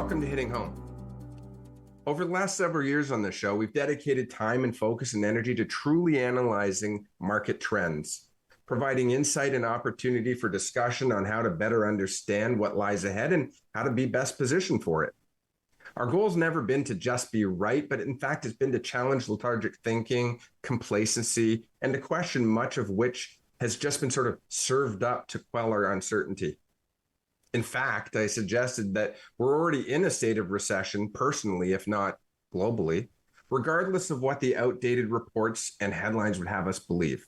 Welcome to Hitting Home. Over the last several years on this show, we've dedicated time and focus and energy to truly analyzing market trends, providing insight and opportunity for discussion on how to better understand what lies ahead and how to be best positioned for it. Our goal has never been to just be right, but in fact, it's been to challenge lethargic thinking, complacency, and to question much of which has just been sort of served up to quell our uncertainty. In fact, I suggested that we're already in a state of recession, personally, if not globally, regardless of what the outdated reports and headlines would have us believe.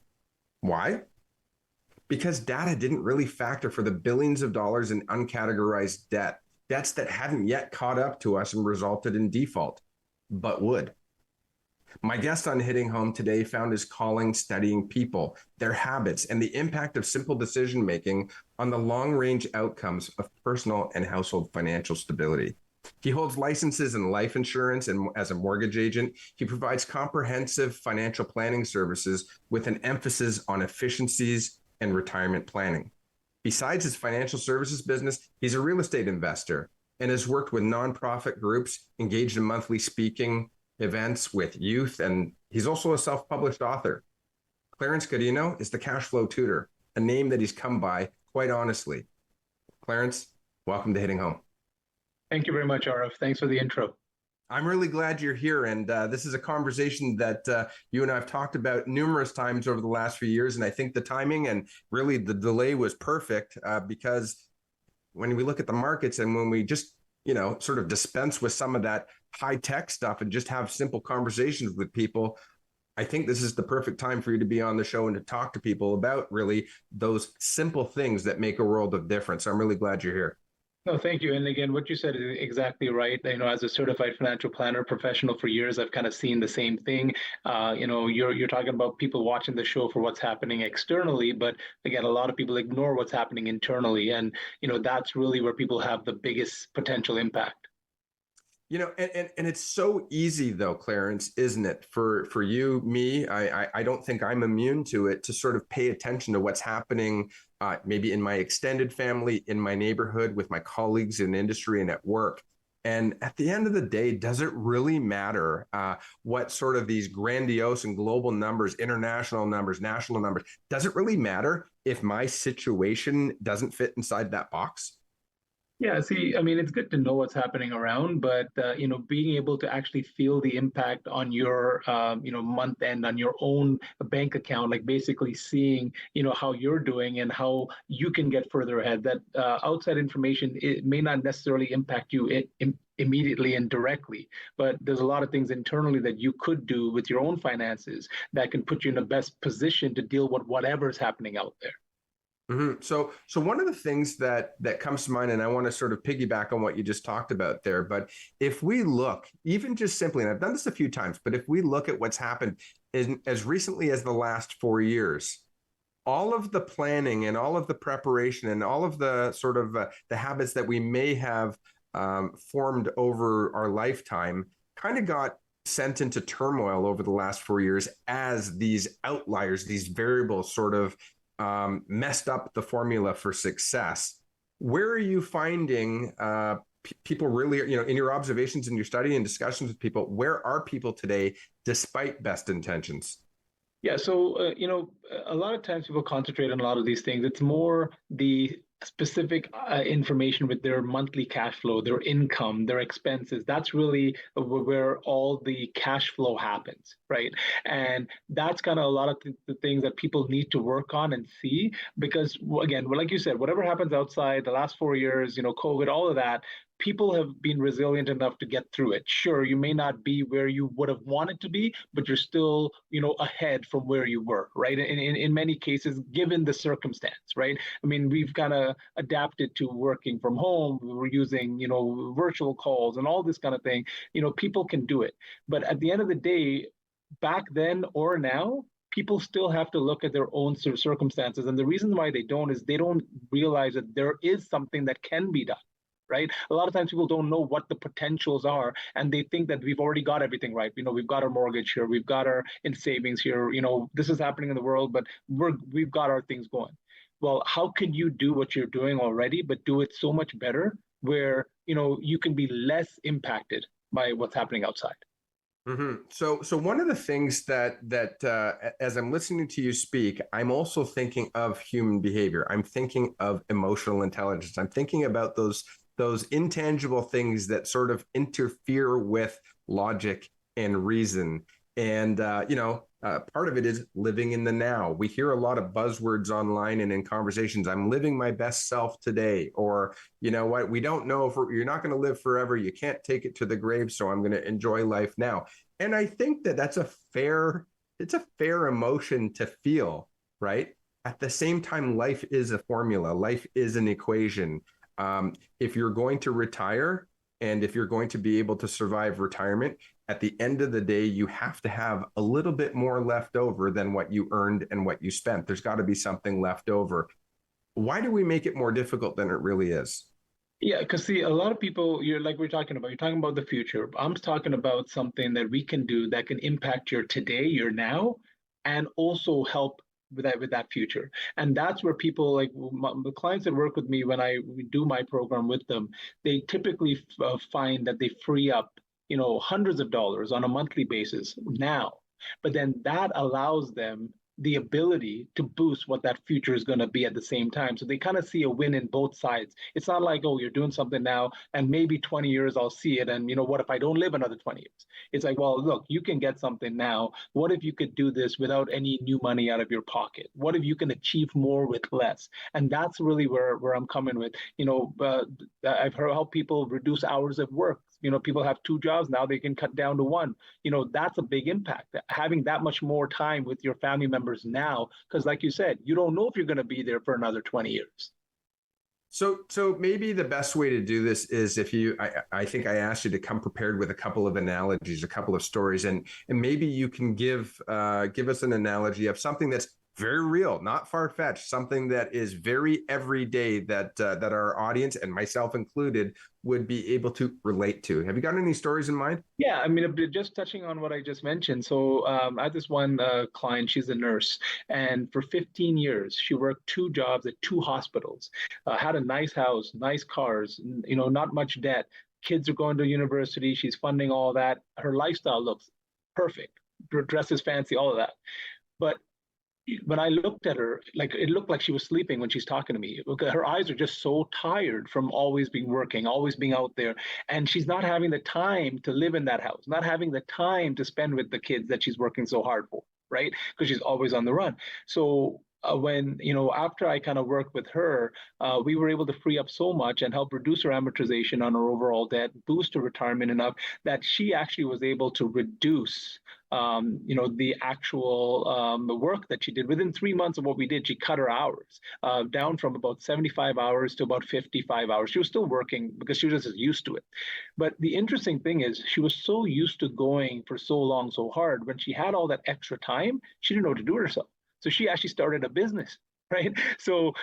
Why? Because data didn't really factor for the billions of dollars in uncategorized debt, debts that hadn't yet caught up to us and resulted in default, but would. My guest on Hitting Home today found his calling studying people, their habits, and the impact of simple decision-making on the long-range outcomes of personal and household financial stability. He holds licenses in life insurance and as a mortgage agent. He provides comprehensive financial planning services with an emphasis on efficiencies and retirement planning. Besides his financial services business, he's a real estate investor and has worked with nonprofit groups, engaged in monthly speaking events with youth, and he's also a self-published author. Clarence Godinho is the Cash Flow Tutor, a name that he's come by quite honestly. Clarence, welcome to Hitting Home. Thank you very much, Arif. Thanks for the intro. I'm really glad you're here, and this is a conversation that you and I have talked about numerous times over the last few years, and I think the timing and really the delay was perfect because when we look at the markets and when we just sort of dispense with some of that high tech stuff and just have simple conversations with people, I think this is the perfect time for you to be on the show and to talk to people about really those simple things that make a world of difference. I'm really glad you're here. No, thank you. And again, what you said is exactly right. As a certified financial planner professional for years, I've kind of seen the same thing. You're talking about people watching the show for what's happening externally, but again, a lot of people ignore what's happening internally, and that's really where people have the biggest potential impact. And it's so easy though, Clarence, isn't it? For you, me, I don't think I'm immune to it, to sort of pay attention to what's happening maybe in my extended family, in my neighborhood, with my colleagues in industry and at work. And at the end of the day, does it really matter what sort of these grandiose and global numbers, international numbers, national numbers, does it really matter if my situation doesn't fit inside that box? Yeah, see, I mean, it's good to know what's happening around, but being able to actually feel the impact on your, month end, on your own bank account, like basically seeing, how you're doing and how you can get further ahead. That outside information, it may not necessarily impact you immediately and directly, but there's a lot of things internally that you could do with your own finances that can put you in the best position to deal with whatever's happening out there. Mm-hmm. So one of the things that comes to mind, and I want to sort of piggyback on what you just talked about there, but if we look, even just simply, and I've done this a few times, but if we look at what's happened as recently as the last 4 years, all of the planning and all of the preparation and all of the sort of the habits that we may have formed over our lifetime kind of got sent into turmoil over the last 4 years as these outliers, these variables sort of messed up the formula for success. Where are you finding people really, in your observations, in your study and discussions with people, where are people today despite best intentions? Yeah, so, a lot of times people concentrate on a lot of these things. It's more the specific information with their monthly cash flow, their income, their expenses. That's really where all the cash flow happens, right? And that's kind of a lot of the things that people need to work on and see, because again, like you said, whatever happens outside the last 4 years, COVID, all of that, people have been resilient enough to get through it. Sure, you may not be where you would have wanted to be, but you're still, ahead from where you were, right? In many cases, given the circumstance, right? I mean, we've kind of adapted to working from home. We're using, virtual calls and all this kind of thing. People can do it. But at the end of the day, back then or now, people still have to look at their own circumstances. And the reason why they don't is they don't realize that there is something that can be done. Right? A lot of times people don't know what the potentials are, and they think that we've already got everything right. We've got our mortgage here, we've got our in savings here, this is happening in the world, but we've got our things going. Well, how can you do what you're doing already, but do it so much better where you can be less impacted by what's happening outside. So one of the things that as I'm listening to you speak, I'm also thinking of human behavior. I'm thinking of emotional intelligence. I'm thinking about those intangible things that sort of interfere with logic and reason. And part of it is living in the now. We hear a lot of buzzwords online and in conversations. I'm living my best self today, or you know what? We don't know if you're not going to live forever. You can't take it to the grave, so I'm going to enjoy life now. And I think that it's a fair emotion to feel, right? At the same time, life is a formula. Life is an equation. If you're going to retire and if you're going to be able to survive retirement, at the end of the day, you have to have a little bit more left over than what you earned and what you spent. There's got to be something left over. Why do we make it more difficult than it really is? Yeah, because see, a lot of people, you're talking about the future. I'm talking about something that we can do that can impact your today, your now, and also help with that future. And that's where people like the clients that work with me when I do my program with them, they typically find that they free up, hundreds of dollars on a monthly basis now. But then that allows them the ability to boost what that future is going to be at the same time. So they kind of see a win in both sides. It's not like, oh, you're doing something now and maybe 20 years I'll see it. And what if I don't live another 20 years? It's like, well, look, you can get something now. What if you could do this without any new money out of your pocket? What if you can achieve more with less? And that's really where I'm coming with, I've helped people reduce hours of work. People have 2 jobs, now they can cut down to 1. That's a big impact. Having that much more time with your family members now, because like you said, you don't know if you're going to be there for another 20 years. So maybe the best way to do this is if I think I asked you to come prepared with a couple of analogies, a couple of stories, and maybe you can give us an analogy of something that's very real, not far-fetched, something that is very everyday that our audience and myself included would be able to relate to. Have you got any stories in mind? Yeah, I mean, just touching on what I just mentioned. So I had this one client, she's a nurse, and for 15 years, she worked 2 jobs at 2 hospitals, had a nice house, nice cars, not much debt. Kids are going to university. She's funding all that. Her lifestyle looks perfect. Dresses fancy, all of that. But when I looked at her, like it looked like she was sleeping when she's talking to me. Her eyes are just so tired from always being working, always being out there. And she's not having the time to live in that house, not having the time to spend with the kids that she's working so hard for, right? Because she's always on the run. So when, after I kind of worked with her, we were able to free up so much and help reduce her amortization on her overall debt, boost her retirement enough that she actually was able to reduce the actual the work that she did. Within 3 months of what we did, she cut her hours down from about 75 hours to about 55 hours. She was still working because she was just used to it. But the interesting thing is she was so used to going for so long, so hard. When she had all that extra time, she didn't know what to do with herself. So she actually started a business. Right. So,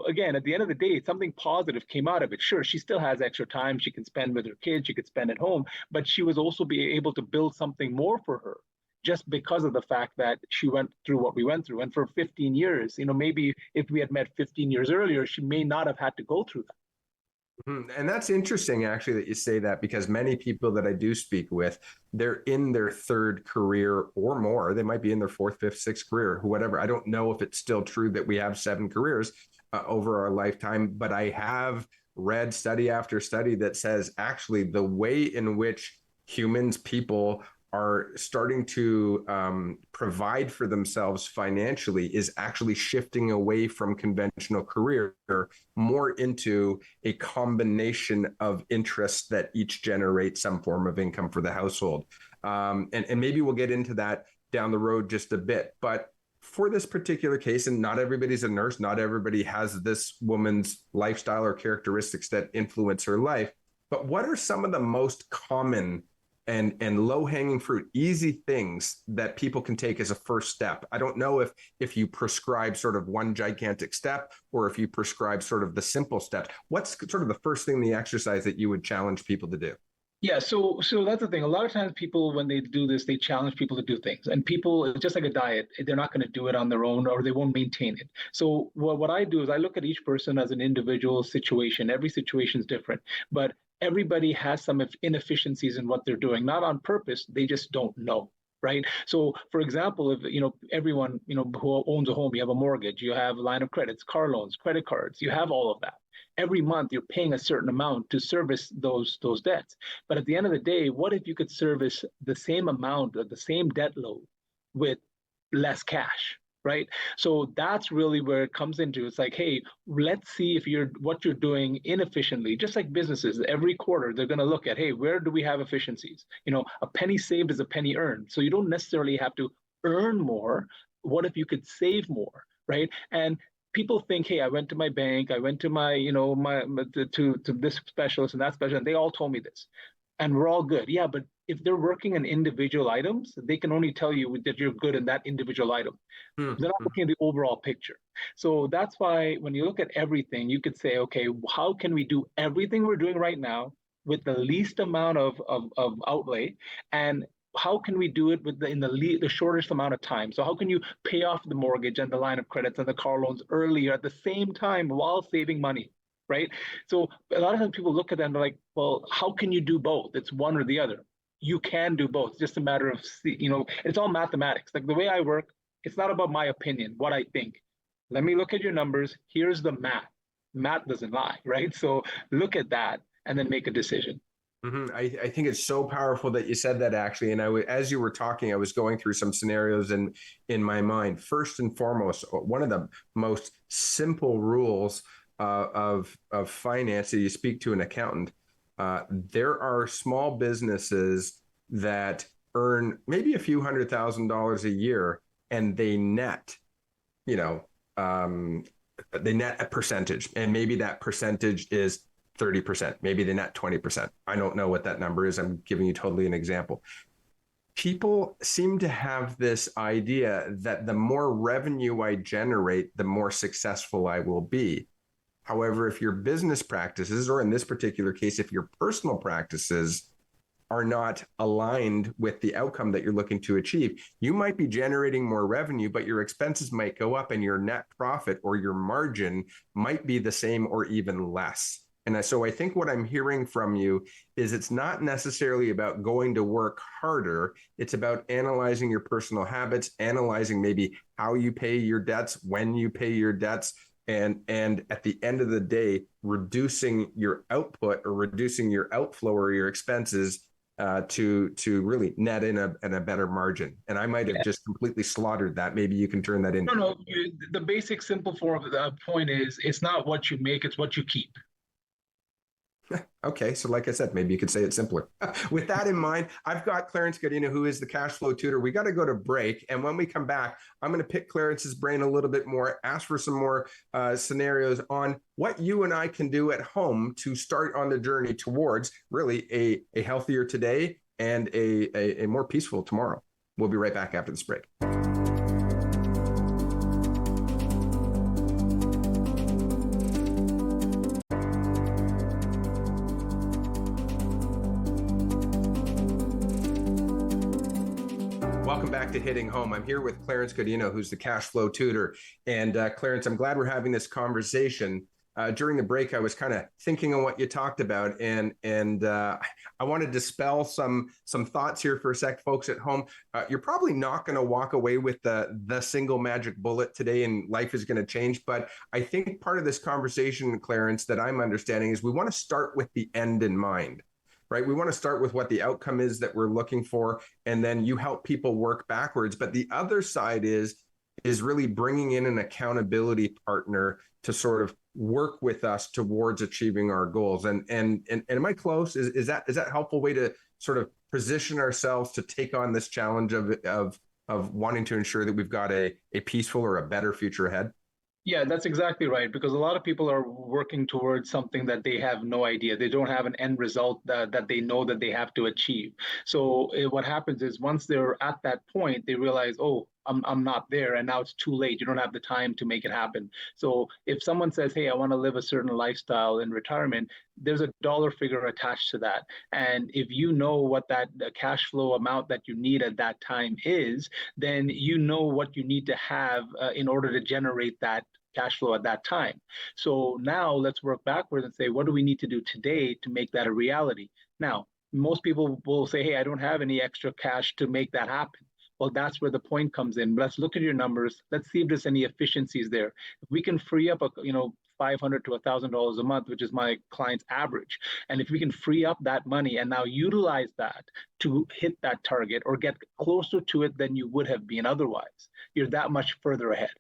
again, at the end of the day, something positive came out of it. Sure, she still has extra time she can spend with her kids, she could spend at home, but she was also be able to build something more for her just because of the fact that she went through what we went through. And for 15 years, maybe if we had met 15 years earlier, she may not have had to go through that. And that's interesting, actually, that you say that, because many people that I do speak with, they're in their 3rd career or more. They might be in their 4th, 5th, 6th career, whatever. I don't know if it's still true that we have 7 careers over our lifetime, but I have read study after study that says actually the way in which people are starting to provide for themselves financially is actually shifting away from conventional career more into a combination of interests that each generate some form of income for the household. And maybe we'll get into that down the road just a bit. But for this particular case, and not everybody's a nurse, not everybody has this woman's lifestyle or characteristics that influence her life. But what are some of the most common and low-hanging fruit, easy things that people can take as a first step? I don't know if you prescribe sort of one gigantic step or if you prescribe sort of the simple steps. What's sort of the first thing, the exercise that you would challenge people to do? Yeah, so that's the thing. A lot of times people, when they do this, they challenge people to do things. And people, just like a diet, they're not going to do it on their own or they won't maintain it. So what I do is I look at each person as an individual situation. Every situation is different. But everybody has some inefficiencies in what they're doing, not on purpose, they just don't know. Right. So, for example, if everyone who owns a home, you have a mortgage, you have line of credits, car loans, credit cards, you have all of that. Every month you're paying a certain amount to service those debts. But at the end of the day, what if you could service the same amount of the same debt load with less cash? Right. So that's really where it comes into. It's like, hey, let's see if what you're doing inefficiently, just like businesses. Every quarter, they're going to look at, hey, where do we have efficiencies? A penny saved is a penny earned. So you don't necessarily have to earn more. What if you could save more? Right. And people think, hey, I went to my bank, I went to my, to this specialist and that specialist, and they all told me this, and we're all good. Yeah, but if they're working on individual items, they can only tell you that you're good in that individual item. They're not looking at the overall picture. So that's why when you look at everything, you could say, okay, how can we do everything we're doing right now with the least amount of outlay, and how can we do it in the shortest amount of time? So how can you pay off the mortgage and the line of credits and the car loans earlier at the same time while saving money? Right. So a lot of times people look at them and they're like, well, how can you do both? It's one or the other. You can do both. It's just a matter of, it's all mathematics. Like the way I work, it's not about my opinion, what I think. Let me look at your numbers. Here's the math. Math doesn't lie, right? So look at that and then make a decision. I think it's so powerful that you said that, actually. And as you were talking, I was going through some scenarios in my mind. First and foremost, one of the most simple rules of finance that you speak to an accountant. There are small businesses that earn maybe a few $100,000 a year, and they net, they net a percentage, and maybe that percentage is 30%. Maybe they net 20%. I don't know what that number is. I'm giving you totally an example. People seem to have this idea that the more revenue I generate, the more successful I will be. However, if your business practices, or in this particular case, if your personal practices are not aligned with the outcome that you're looking to achieve, you might be generating more revenue, but your expenses might go up and your net profit or your margin might be the same or even less. And so I think what I'm hearing from you is it's not necessarily about going to work harder. It's about analyzing your personal habits, analyzing maybe how you pay your debts, when you pay your debts, and at the end of the day, reducing your output or reducing your outflow or your expenses to really net in a better margin. And I might have just completely slaughtered that. Maybe you can turn that into. No. The basic simple form of the point is it's not what you make, it's what you keep. Okay, so like I said, maybe you could say it simpler. With that in mind, I've got Clarence Godinho, who is the Cash Flow Tutor. We got to go to break. And when we come back, I'm going to pick Clarence's brain a little bit more, ask for some more scenarios on what you and I can do at home to start on the journey towards really a healthier today and a more peaceful tomorrow. We'll be right back after this break. Welcome back to Hitting Home. I'm here with Clarence Godinho, who's the Cash Flow Tutor. And Clarence, I'm glad we're having this conversation. During the break, I was kind of thinking on what you talked about, and I want to dispel some thoughts here for a sec, folks at home. You're probably not going to walk away with the single magic bullet today, and life is going to change. But I think part of this conversation, Clarence, that I'm understanding is we want to start with the end in mind. Right? We want to start with what the outcome is that we're looking for, and then you help people work backwards. But the other side is really bringing in an accountability partner to sort of work with us towards achieving our goals. And am I close? Is that a helpful way to sort of position ourselves to take on this challenge of wanting to ensure that we've got a peaceful or a better future ahead? Yeah, that's exactly right. Because a lot of people are working towards something that they have no idea. They don't have an end result that they know that they have to achieve. So what happens is once they're at that point, they realize, oh, I'm not there, and now it's too late. You don't have the time to make it happen. So if someone says, hey, I want to live a certain lifestyle in retirement, there's a dollar figure attached to that. And if you know what that cash flow amount that you need at that time is, then you know what you need to have in order to generate that cash flow at that time. So now let's work backwards and say, what do we need to do today to make that a reality? Now, most people will say, hey, I don't have any extra cash to make that happen. Well, that's where the point comes in. Let's look at your numbers. Let's see if there's any efficiencies there. If we can free up, $500 to $1,000 a month, which is my client's average, and if we can free up that money and now utilize that to hit that target or get closer to it than you would have been otherwise, you're that much further ahead.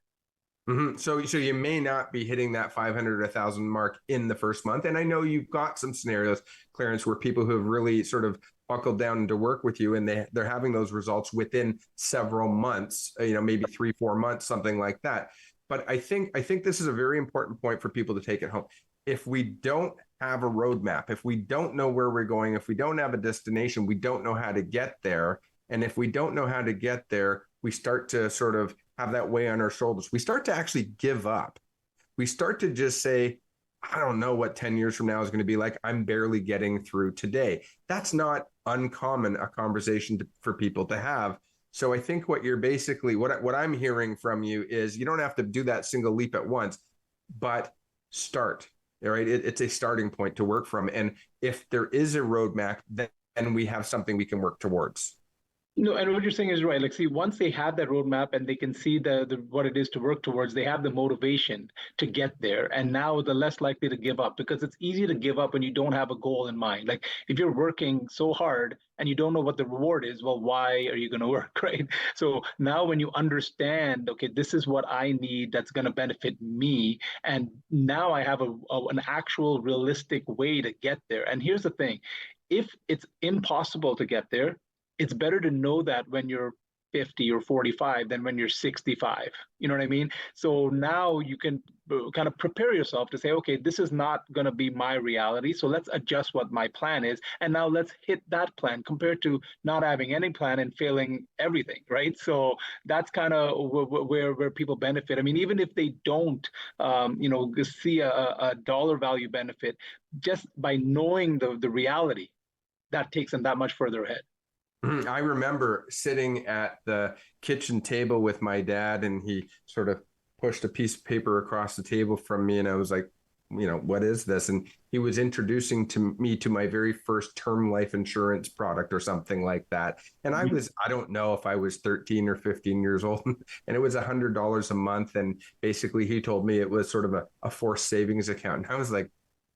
Mm-hmm. So you may not be hitting that 500 or 1,000 mark in the first month. And I know you've got some scenarios, Clarence, where people who have really sort of buckled down to work with you and they're having those results within several months, maybe 3-4 months, something like that. But I think this is a very important point for people to take it home. If we don't have a roadmap, if we don't know where we're going, if we don't have a destination, we don't know how to get there. And if we don't know how to get there, we start to sort of have that weight on our shoulders. We start to actually give up. We start to just say, I don't know what 10 years from now is going to be like. I'm barely getting through today. That's not uncommon a conversation for people to have. So I think what you're basically, what I'm hearing from you is you don't have to do that single leap at once, but start, right? It's a starting point to work from. And if there is a roadmap, then we have something we can work towards. No, and what you're saying is right. Like, see, once they have that roadmap and they can see the what it is to work towards, they have the motivation to get there. And now they're less likely to give up, because it's easy to give up when you don't have a goal in mind. Like, if you're working so hard and you don't know what the reward is, well, why are you going to work, right? So now when you understand, okay, this is what I need that's going to benefit me, and now I have an actual realistic way to get there. And here's the thing, if it's impossible to get there, it's better to know that when you're 50 or 45 than when you're 65. You know what I mean? So now you can kind of prepare yourself to say, okay, this is not going to be my reality. So let's adjust what my plan is. And now let's hit that plan, compared to not having any plan and failing everything, right? So that's kind of where people benefit. I mean, even if they don't, see a dollar value benefit, just by knowing the reality, that takes them that much further ahead. I remember sitting at the kitchen table with my dad, and he sort of pushed a piece of paper across the table from me, and I was like, what is this? And he was introducing me to my very first term life insurance product or something like that. And I don't know if I was 13 or 15 years old, and it was $100 a month. And basically he told me it was sort of a forced savings account. And I was like,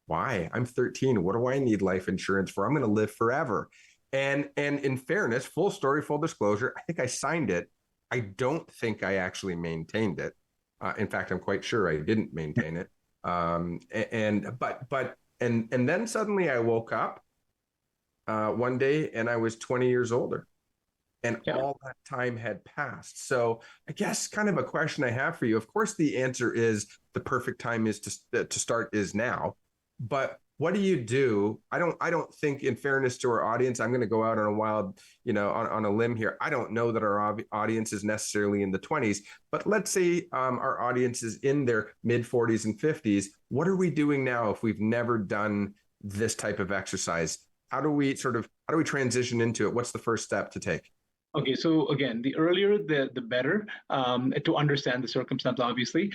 why? I'm 13. What do I need life insurance for? I'm going to live forever. And in fairness, full story, full disclosure, I think I signed it. I don't think I actually maintained it. In fact, I'm quite sure I didn't maintain it. And then suddenly I woke up one day and I was 20 years older, and all that time had passed. So I guess kind of a question I have for you. Of course, the answer is the perfect time is to start is now. But what do you do? I don't think, in fairness to our audience, I'm going to go out on a wild, on a limb here. I don't know that our audience is necessarily in the 20s, but let's say our audience is in their mid 40s and 50s. What are we doing now if we've never done this type of exercise? How do we transition into it? What's the first step to take? Okay, so again, the earlier, the better, to understand the circumstance, obviously.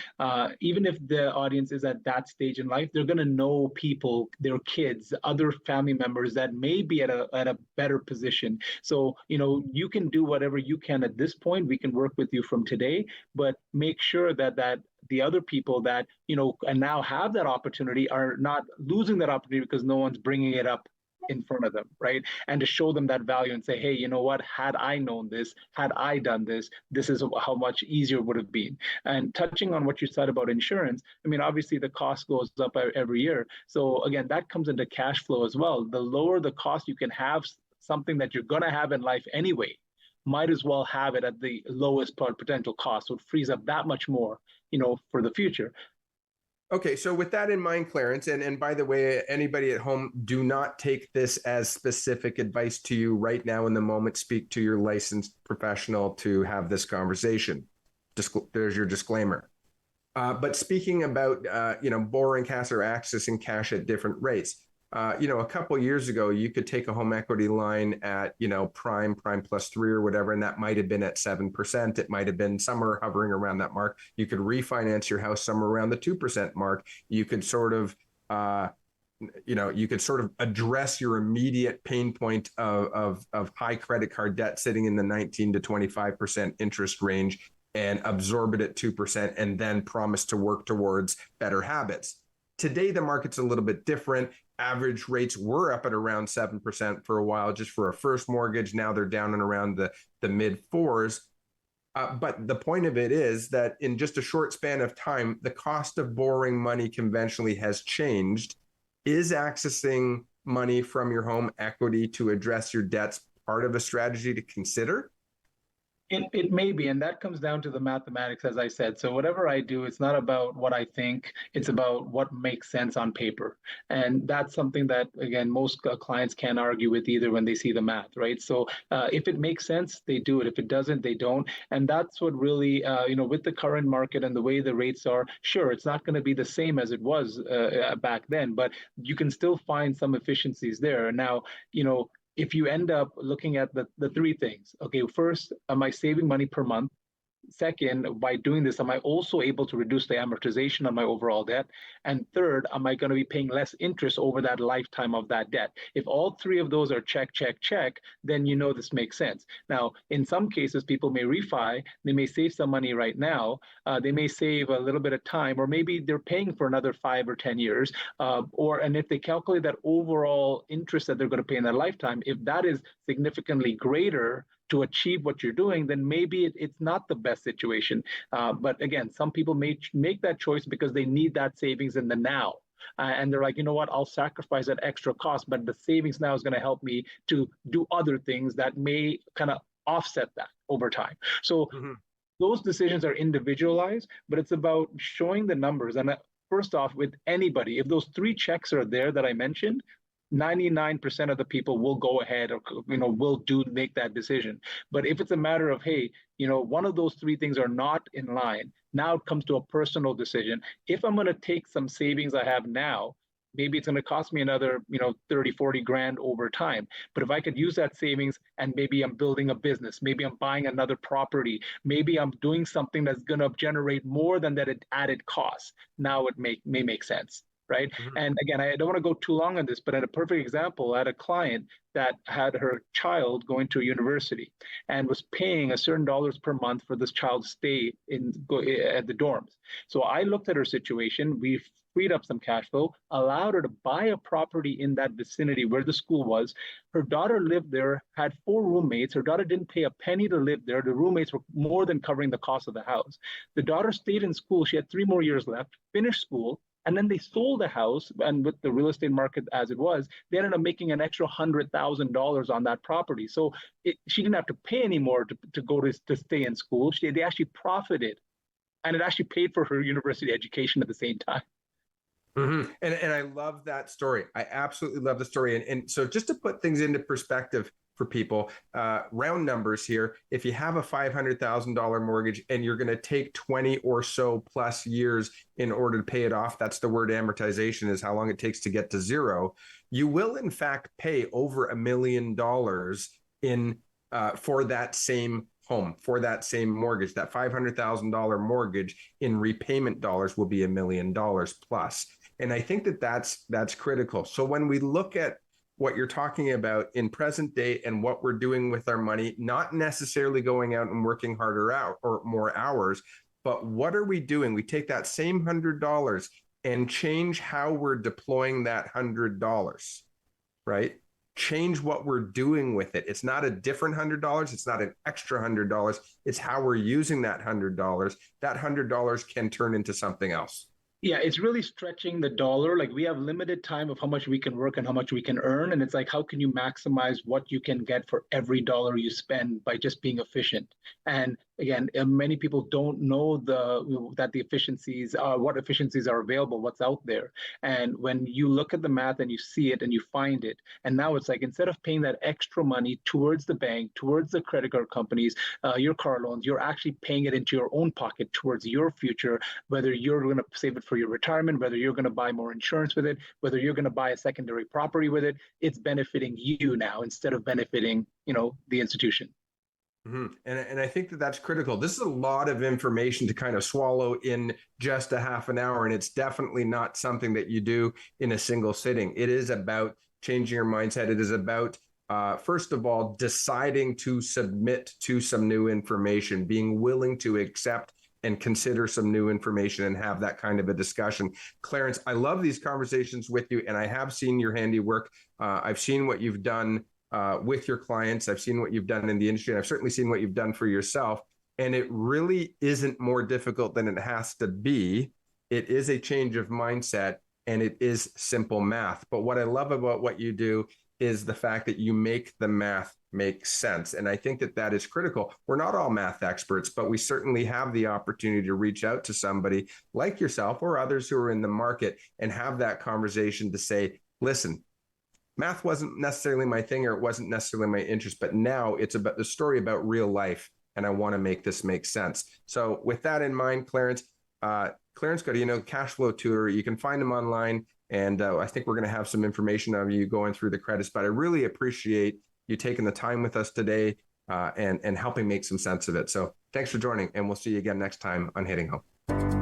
Even if the audience is at that stage in life, they're going to know people, their kids, other family members that may be at a better position. So, you can do whatever you can at this point. We can work with you from today, but make sure that the other people that, and now have that opportunity are not losing that opportunity because no one's bringing it up in front of them, right? And to show them that value and say, hey, you know what, had I known this, had I done this, this is how much easier it would have been. And touching on what you said about insurance, I mean, obviously the cost goes up every year. So again, that comes into cash flow as well. The lower the cost you can have something that you're going to have in life anyway, might as well have it at the lowest potential cost. So it frees up that much more, for the future. Okay, so with that in mind, Clarence, and by the way, anybody at home, do not take this as specific advice to you right now in the moment. Speak to your licensed professional to have this conversation. There's your disclaimer. But speaking about, borrowing cash or accessing cash at different rates, A couple of years ago, you could take a home equity line at, prime plus three or whatever, and that might have been at 7%. It might have been somewhere hovering around that mark. You could refinance your house somewhere around the 2% mark. You could sort of, address your immediate pain point of high credit card debt sitting in the 19 to 25% interest range and absorb it at 2% and then promise to work towards better habits. Today, the market's a little bit different. Average rates were up at around 7% for a while, just for a first mortgage. Now they're down and around the mid fours. But the point of it is that in just a short span of time, the cost of borrowing money conventionally has changed. Is accessing money from your home equity to address your debts part of a strategy to consider? It may be, and that comes down to the mathematics, as I said. So whatever I do, it's not about what I think, it's about what makes sense on paper. And that's something that, again, most clients can't argue with either when they see the math, right? So if it makes sense, they do it. If it doesn't, they don't. And that's what really, with the current market and the way the rates are, sure, it's not going to be the same as it was back then, but you can still find some efficiencies there. Now, if you end up looking at the three things, okay, first, am I saving money per month? Second, by doing this, am I also able to reduce the amortization on my overall debt? And third, am I going to be paying less interest over that lifetime of that debt? If all three of those are check, check, check, then this makes sense. Now, in some cases, people may refi, they may save some money right now, they may save a little bit of time, or maybe they're paying for another 5 or 10 years, and if they calculate that overall interest that they're going to pay in their lifetime, if that is significantly greater to achieve what you're doing, then maybe it's not the best situation. But again, some people may make that choice because they need that savings in the now. And they're like, you know what, I'll sacrifice that extra cost, but the savings now is going to help me to do other things that may kind of offset that over time. So those decisions are individualized, but it's about showing the numbers. And first off, with anybody, if those three checks are there that I mentioned, 99% of the people will go ahead or will make that decision. But if it's a matter of, hey, one of those three things are not in line, now it comes to a personal decision. If I'm going to take some savings I have now, maybe it's going to cost me another 30, 40 grand over time. But if I could use that savings and maybe I'm building a business, maybe I'm buying another property, maybe I'm doing something that's going to generate more than that added cost, now it may make sense. Right. And again, I don't want to go too long on this, but at a perfect example, I had a client that had her child going to a university and was paying a certain dollars per month for this child to stay at the dorms. So I looked at her situation. We freed up some cash flow, allowed her to buy a property in that vicinity where the school was. Her daughter lived there, had 4 roommates. Her daughter didn't pay a penny to live there. The roommates were more than covering the cost of the house. The daughter stayed in school. She had 3 more years left, finished school. And then they sold the house, and with the real estate market as it was, they ended up making an extra $100,000 on that property. So she didn't have to pay anymore to stay in school. They actually profited, and it actually paid for her university education at the same time. And I love that story. I absolutely love the story. And so just to put things into perspective for people, round numbers here, if you have a $500,000 mortgage and you're going to take 20 or so plus years in order to pay it off, that's the word amortization, is how long it takes to get to zero. You will in fact pay over $1 million for that same home, for that same mortgage. That $500,000 mortgage in repayment dollars will be $1 million plus. And I think that's critical. So when we look at what you're talking about in present day and what we're doing with our money, not necessarily going out and working harder out or more hours, but what are we doing? We take that same $100 and change how we're deploying that $100, right? Change what we're doing with it. It's not a different $100. It's not an extra $100. It's how we're using that $100. That $100 can turn into something else. Yeah, it's really stretching the dollar. Like, we have limited time of how much we can work and how much we can earn. And it's like, how can you maximize what you can get for every dollar you spend by just being efficient? And again, many people don't know that the efficiencies are what efficiencies are available, what's out there. And when you look at the math and you see it and you find it, and now it's like instead of paying that extra money towards the bank, towards the credit card companies, your car loans, you're actually paying it into your own pocket towards your future, whether you're going to save it for your retirement, whether you're going to buy more insurance with it, whether you're going to buy a secondary property with it. It's benefiting you now instead of benefiting, the institution. And I think that that's critical. This is a lot of information to kind of swallow in just a half an hour. And it's definitely not something that you do in a single sitting. It is about changing your mindset. It is about, first of all, deciding to submit to some new information, being willing to accept and consider some new information and have that kind of a discussion. Clarence, I love these conversations with you, and I have seen your handiwork. I've seen what you've done with your clients. I've seen what you've done in the industry, and I've certainly seen what you've done for yourself. And it really isn't more difficult than it has to be. It is a change of mindset, and it is simple math. But what I love about what you do is the fact that you make the math make sense. And I think that that is critical. We're not all math experts, but we certainly have the opportunity to reach out to somebody like yourself or others who are in the market and have that conversation to say, listen, math wasn't necessarily my thing, or it wasn't necessarily my interest, but now it's about the story about real life, and I want to make this make sense. So with that in mind, Clarence Godinho, Cash Flow Tutor, you can find him online, and I think we're going to have some information on you going through the credits, but I really appreciate you taking the time with us today and helping make some sense of it. So thanks for joining, and we'll see you again next time on Hitting Home.